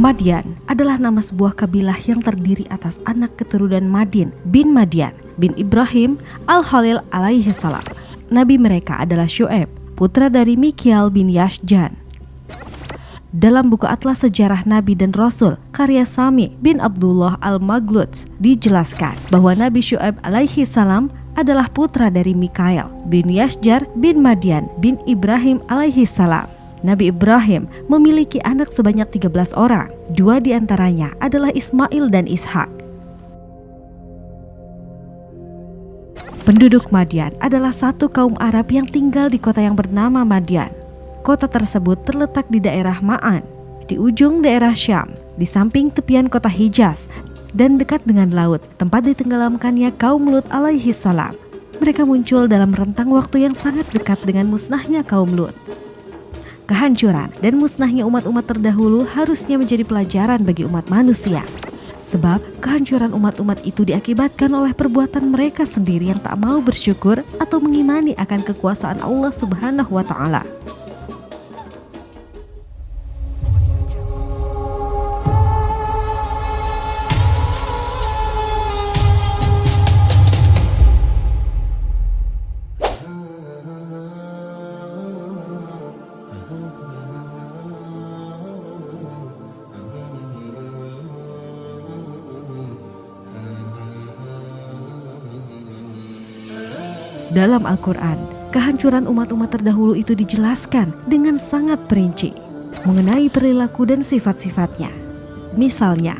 Madyan adalah nama sebuah kabilah yang terdiri atas anak keturunan Madin bin Madyan bin Ibrahim al-Khalil alaihi salam. Nabi mereka adalah Syu'aib, putra dari Mikial bin Yashjan. Dalam buku Atlas Sejarah Nabi dan Rasul karya Sami bin Abdullah al-Maghluz dijelaskan bahwa Nabi Syu'aib alaihi salam adalah putra dari Mikail bin Yashjar bin Madyan bin Ibrahim alaihi salam. Nabi Ibrahim memiliki anak sebanyak 13 orang. 2 diantaranya adalah Ismail dan Ishak. Penduduk Madyan adalah satu kaum Arab yang tinggal di kota yang bernama Madyan. Kota tersebut terletak di daerah Ma'an, di ujung daerah Syam, di samping tepian kota Hijaz, dan dekat dengan laut, tempat ditenggelamkannya kaum Lut alaihi salam. Mereka muncul dalam rentang waktu yang sangat dekat dengan musnahnya kaum Lut. Kehancuran dan musnahnya umat-umat terdahulu harusnya menjadi pelajaran bagi umat manusia. Sebab kehancuran umat-umat itu diakibatkan oleh perbuatan mereka sendiri yang tak mau bersyukur atau mengimani akan kekuasaan Allah Subhanahu wa Ta'ala. Dalam Al-Quran, kehancuran umat-umat terdahulu itu dijelaskan dengan sangat perinci mengenai perilaku dan sifat-sifatnya. Misalnya,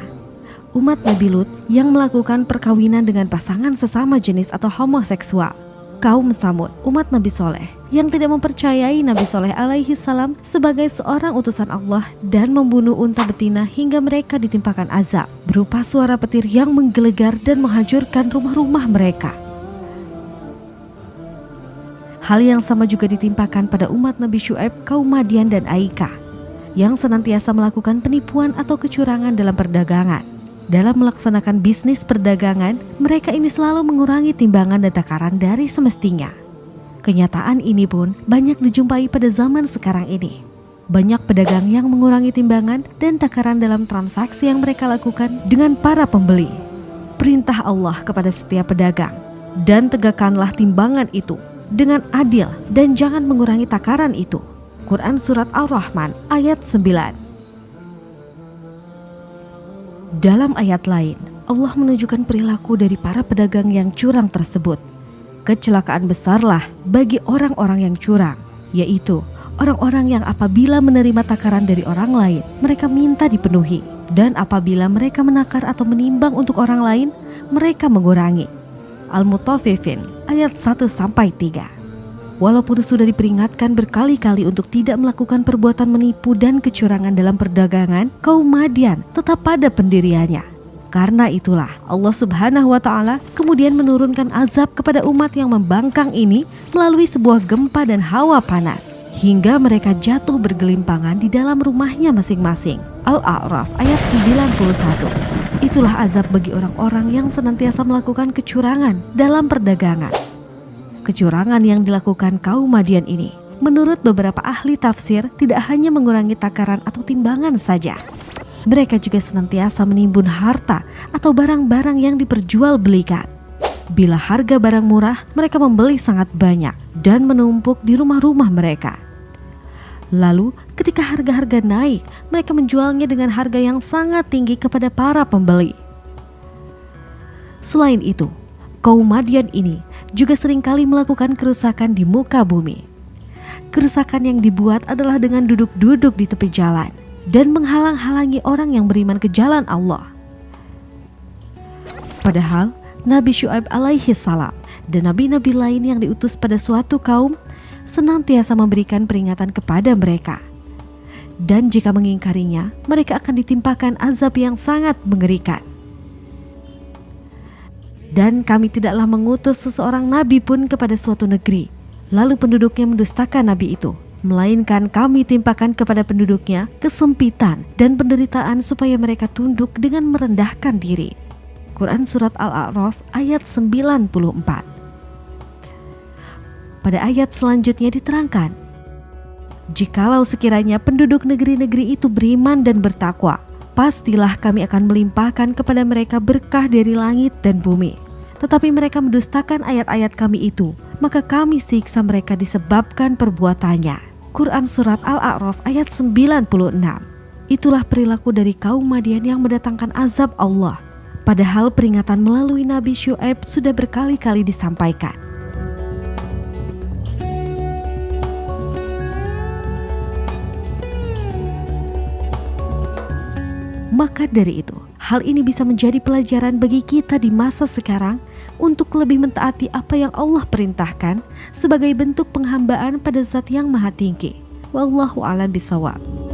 umat Nabi Lut yang melakukan perkawinan dengan pasangan sesama jenis atau homoseksual. Kaum Samud, umat Nabi Soleh yang tidak mempercayai Nabi Soleh alaihi salam sebagai seorang utusan Allah dan membunuh unta betina hingga mereka ditimpakan azab berupa suara petir yang menggelegar dan menghancurkan rumah-rumah mereka. Hal yang sama juga ditimpakan pada umat Nabi Syu'aib, kaum Madyan dan Aika yang senantiasa melakukan penipuan atau kecurangan dalam perdagangan. Dalam melaksanakan bisnis perdagangan, mereka ini selalu mengurangi timbangan dan takaran dari semestinya. Kenyataan ini pun banyak dijumpai pada zaman sekarang ini. Banyak pedagang yang mengurangi timbangan dan takaran dalam transaksi yang mereka lakukan dengan para pembeli. Perintah Allah kepada setiap pedagang, dan tegakkanlah timbangan itu dengan adil dan jangan mengurangi takaran itu. Quran Surat Ar-Rahman ayat 9. Dalam ayat lain, Allah menunjukkan perilaku dari para pedagang yang curang tersebut. Kecelakaan besarlah bagi orang-orang yang curang, yaitu orang-orang yang apabila menerima takaran dari orang lain, mereka minta dipenuhi, dan apabila mereka menakar atau menimbang untuk orang lain, mereka mengurangi. Al-Mutaffifin ayat 1-3. Walaupun sudah diperingatkan berkali-kali untuk tidak melakukan perbuatan menipu dan kecurangan dalam perdagangan, kaum Madyan tetap pada pendiriannya. Karena itulah Allah Subhanahu wa Ta'ala kemudian menurunkan azab kepada umat yang membangkang ini melalui sebuah gempa dan hawa panas, hingga mereka jatuh bergelimpangan di dalam rumahnya masing-masing. Al-A'raf ayat 91. Itulah azab bagi orang-orang yang senantiasa melakukan kecurangan dalam perdagangan. Kecurangan yang dilakukan kaum Madyan ini, menurut beberapa ahli tafsir, tidak hanya mengurangi takaran atau timbangan saja. Mereka juga senantiasa menimbun harta atau barang-barang yang diperjualbelikan. Bila harga barang murah, mereka membeli sangat banyak dan menumpuk di rumah-rumah mereka. Lalu ketika harga-harga naik, mereka menjualnya dengan harga yang sangat tinggi kepada para pembeli. Selain itu, kaum Madyan ini juga seringkali melakukan kerusakan di muka bumi. Kerusakan yang dibuat adalah dengan duduk-duduk di tepi jalan dan menghalang-halangi orang yang beriman ke jalan Allah. Padahal Nabi Syu'aib alaihi salam dan nabi-nabi lain yang diutus pada suatu kaum senantiasa memberikan peringatan kepada mereka. Dan jika mengingkarinya, mereka akan ditimpakan azab yang sangat mengerikan. Dan kami tidaklah mengutus seseorang nabi pun kepada suatu negeri, lalu penduduknya mendustakan nabi itu, melainkan kami timpakan kepada penduduknya kesempitan dan penderitaan supaya mereka tunduk dengan merendahkan diri. Quran Surat Al-A'raf ayat 94. Pada ayat selanjutnya diterangkan, jikalau sekiranya penduduk negeri-negeri itu beriman dan bertakwa, pastilah kami akan melimpahkan kepada mereka berkah dari langit dan bumi. Tetapi mereka mendustakan ayat-ayat kami itu, maka kami siksa mereka disebabkan perbuatannya. Quran Surat Al-A'raf ayat 96. Itulah perilaku dari kaum Madian yang mendatangkan azab Allah, padahal peringatan melalui Nabi Syu'aib sudah berkali-kali disampaikan. Maka dari itu, hal ini bisa menjadi pelajaran bagi kita di masa sekarang untuk lebih mentaati apa yang Allah perintahkan sebagai bentuk penghambaan pada Zat yang Maha Tinggi. Wallahu a'lam bishawab.